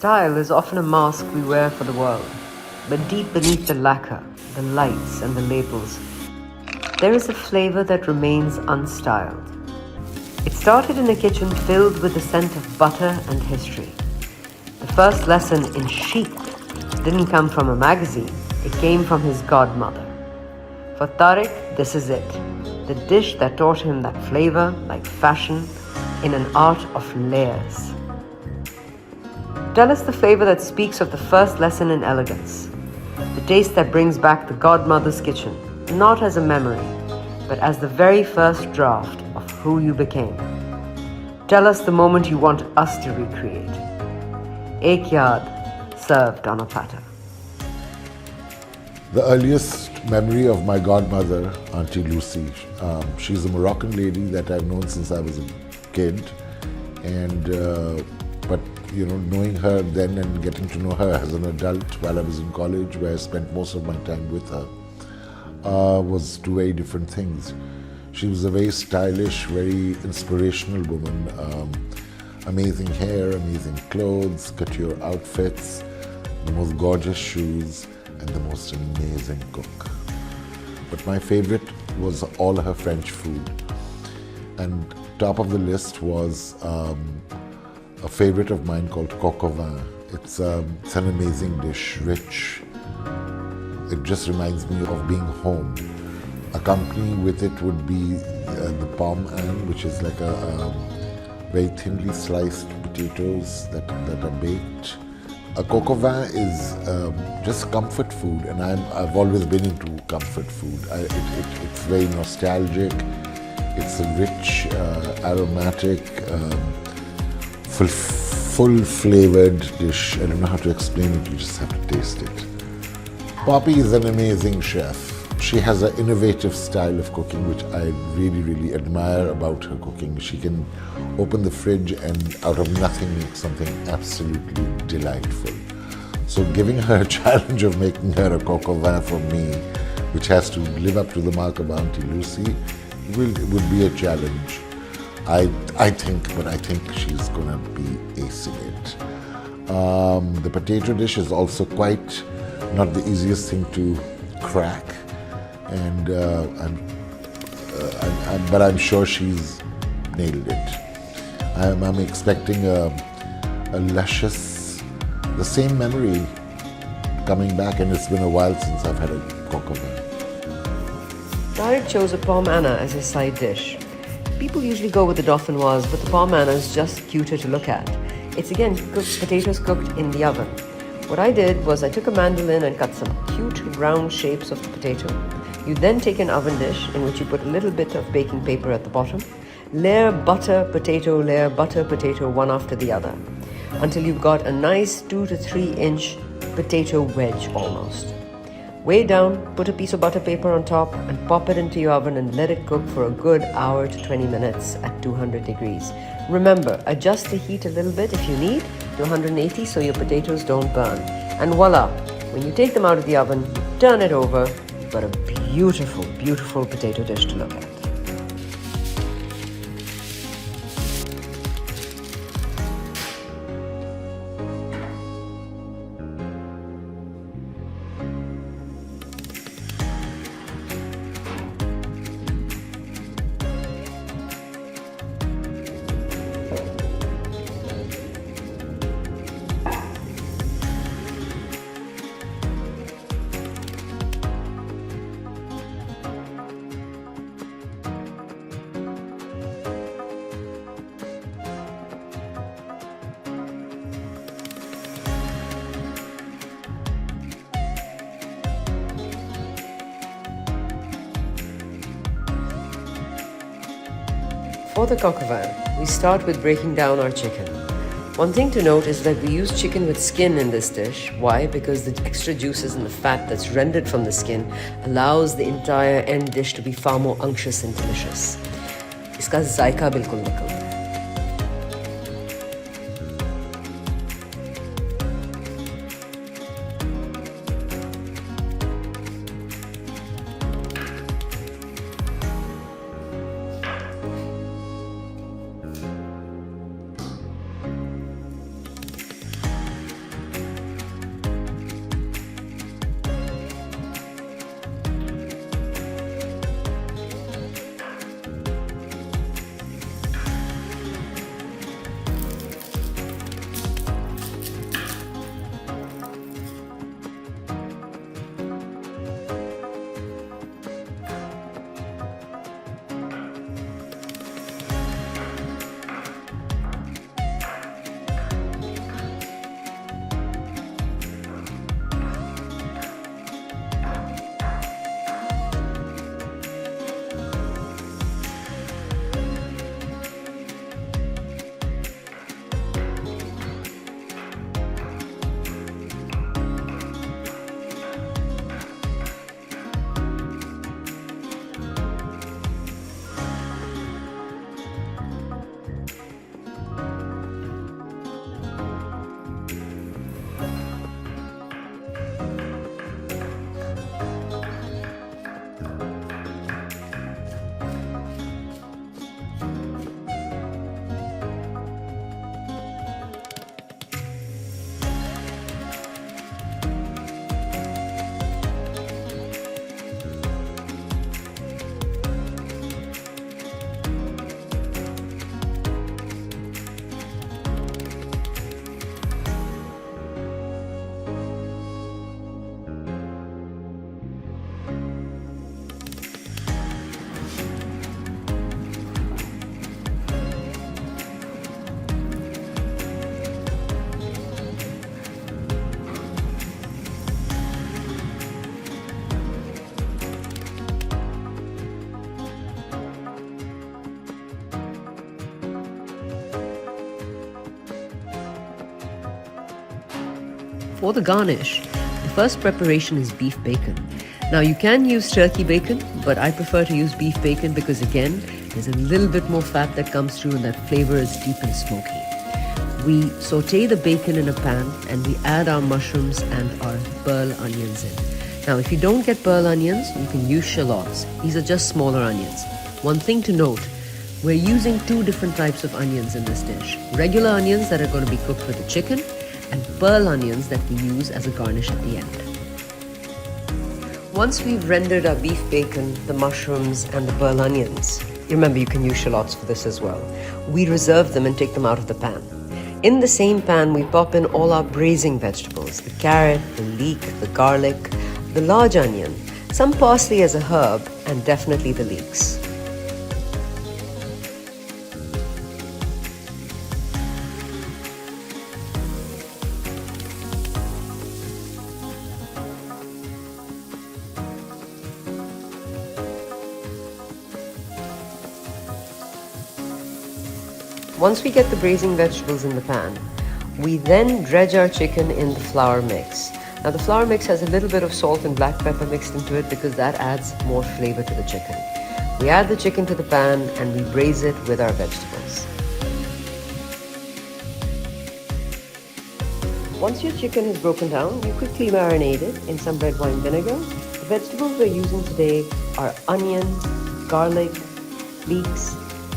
Style is often a mask we wear for the world, but deep beneath the lacquer, the lights, and the labels, there is a flavor that remains unstyled. It started in a kitchen filled with the scent of butter and history. The first lesson in chic didn't come from a magazine, it came from his godmother. For Tariq, this is it, the dish that taught him that flavor, like fashion, in an art of layers. Tell us the flavor that speaks of the first lesson in elegance, the taste that brings back the godmother's kitchen, not as a memory, but as the very first draft of who you became. Tell us the moment you want us to recreate. Aid Yaad, served on a platter. The earliest memory of my godmother, Auntie Lucy, she's a Moroccan lady that I've known since I was a kid, and but knowing her then and getting to know her as an adult while I was in college, where I spent most of my time with her, was two very different things. She was a very stylish, very inspirational woman. Amazing hair, amazing clothes, couture outfits, the most gorgeous shoes, and the most amazing cook. But my favorite was all her French food. And top of the list was a favorite of mine called coq au vin. It's an amazing dish, rich. It just reminds me of being home. Accompanying with it would be the pomme Anne, which is like a very thinly sliced potatoes that are baked. A coq au vin is just comfort food, and I've always been into comfort food. It's very nostalgic. It's a rich, aromatic, full-flavored dish. I don't know how to explain it. You just have to taste it. Poppy is an amazing chef. She has an innovative style of cooking, which I really, really admire about her cooking. She can open the fridge and out of nothing make something absolutely delightful. So giving her a challenge of making her a coq au vin for me, which has to live up to the mark of Auntie Lucy, would be a challenge. I think she's gonna be acing it. The potato dish is also quite not the easiest thing to crack, and but I'm sure she's nailed it. I'm expecting a luscious, the same memory coming back, and it's been a while since I've had a coq au vin. Tariq chose a pomme Anne as his side dish. People usually go with the dauphinoise, but the pomme Anne is just cuter to look at. It's again potatoes cooked in the oven. What I did was I took a mandolin and cut some cute round shapes of the potato. You then take an oven dish in which you put a little bit of baking paper at the bottom. Layer butter, potato, one after the other, until you've got a nice 2 to 3 inch potato wedge almost. Way down, put a piece of butter paper on top and pop it into your oven and let it cook for a good hour to 20 minutes at 200 degrees. Remember, adjust the heat a little bit if you need to 180 so your potatoes don't burn. And voila, when you take them out of the oven, you turn it over, you've got a beautiful, beautiful potato dish to look at. For the coq au vin, we start with breaking down our chicken. One thing to note is that we use chicken with skin in this dish. Why? Because the extra juices and the fat that's rendered from the skin allows the entire end dish to be far more unctuous and delicious. इसका जायका बिल्कुल निकलता है. For the garnish, the first preparation is beef bacon. Now you can use turkey bacon, but I prefer to use beef bacon because again, there's a little bit more fat that comes through and that flavor is deep and smoky. We saute the bacon in a pan and we add our mushrooms and our pearl onions in. Now if you don't get pearl onions, you can use shallots. These are just smaller onions. One thing to note, we're using two different types of onions in this dish. Regular onions that are going to be cooked with the chicken and pearl onions that we use as a garnish at the end. Once we've rendered our beef bacon, the mushrooms and the pearl onions, remember you can use shallots for this as well, we reserve them and take them out of the pan. In the same pan, we pop in all our braising vegetables, the carrot, the leek, the garlic, the large onion, some parsley as a herb, and definitely the leeks. Once we get the braising vegetables in the pan, we then dredge our chicken in the flour mix. Now the flour mix has a little bit of salt and black pepper mixed into it because that adds more flavor to the chicken. We add the chicken to the pan and we braise it with our vegetables. Once your chicken is broken down, you quickly marinate it in some red wine vinegar. The vegetables we're using today are onions, garlic, leeks,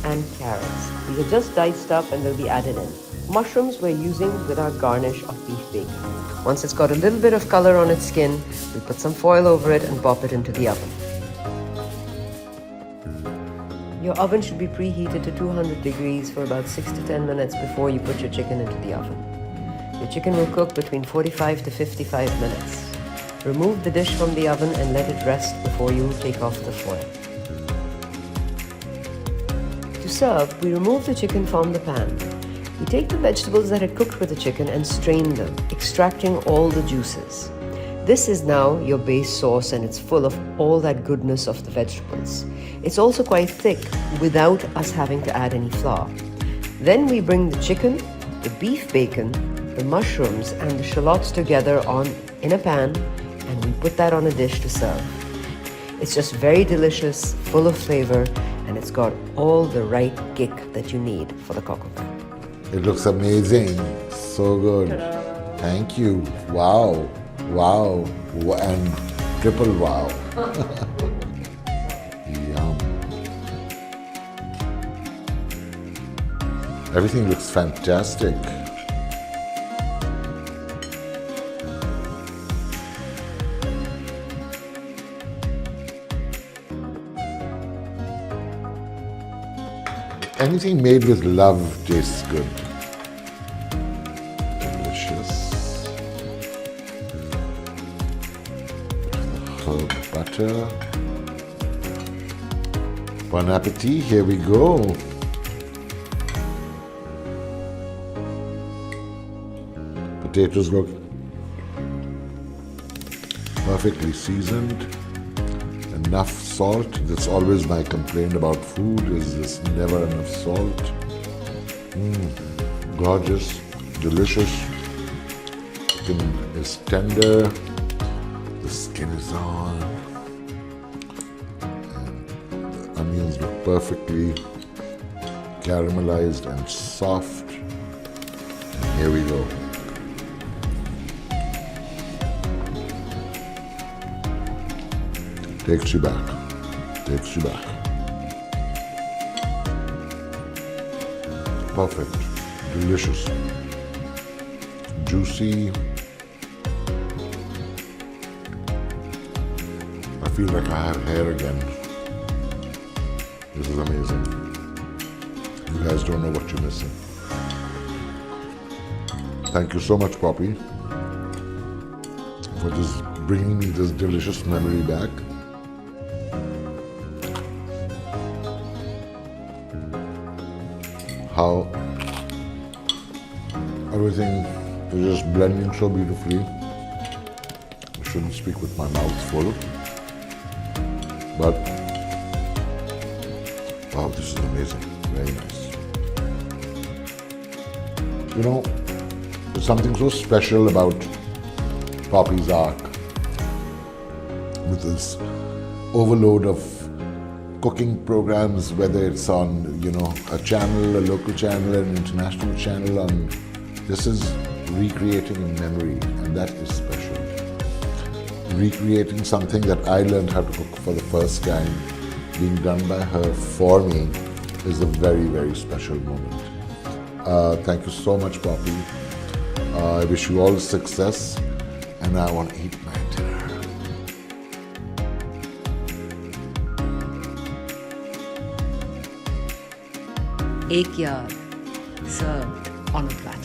and carrots. These are just diced up and they'll be added in. Mushrooms we're using with our garnish of beef bacon. Once it's got a little bit of color on its skin, we put some foil over it and pop it into the oven. Your oven should be preheated to 200 degrees for about 6 to 10 minutes before you put your chicken into the oven. Your chicken will cook between 45 to 55 minutes. Remove the dish from the oven and let it rest before you take off the foil. To serve, we remove the chicken from the pan. We take the vegetables that had cooked with the chicken and strain them, extracting all the juices. This is now your base sauce and it's full of all that goodness of the vegetables. It's also quite thick without us having to add any flour. Then we bring the chicken, the beef bacon, the mushrooms and the shallots together in a pan and we put that on a dish to serve. It's just very delicious, full of flavor, and it's got all the right kick that you need for the cocktail. It looks amazing. So good. Ta-da. Thank you. Wow. Wow. And triple wow. Yum. Everything looks fantastic. Anything made with love tastes good. Delicious. Herb butter. Bon appetit, here we go. Potatoes look perfectly seasoned. Enough salt. That's always my complaint about food, is there's never enough salt. Gorgeous, delicious. Chicken is tender. The skin is on. And the onions look perfectly caramelized and soft. And here we go. Takes you back. Takes you back. Perfect. Delicious. Juicy. I feel like I have hair again. This is amazing. You guys don't know what you're missing. Thank you so much, Poppy, for just bringing me this delicious memory back. How everything is just blending so beautifully. I shouldn't speak with my mouth full, but wow, this is amazing. Very nice. You know, there's something so special about Poppy's arc with this overload of cooking programs, whether it's on, you know, a channel, a local channel, an international channel. This is recreating in memory, and that is special. Recreating something that I learned how to cook for the first time, being done by her for me, is a very, very special moment. Thank you so much, Poppy. I wish you all success, and I want to eat my dinner. Aid Yaad, served on a platter.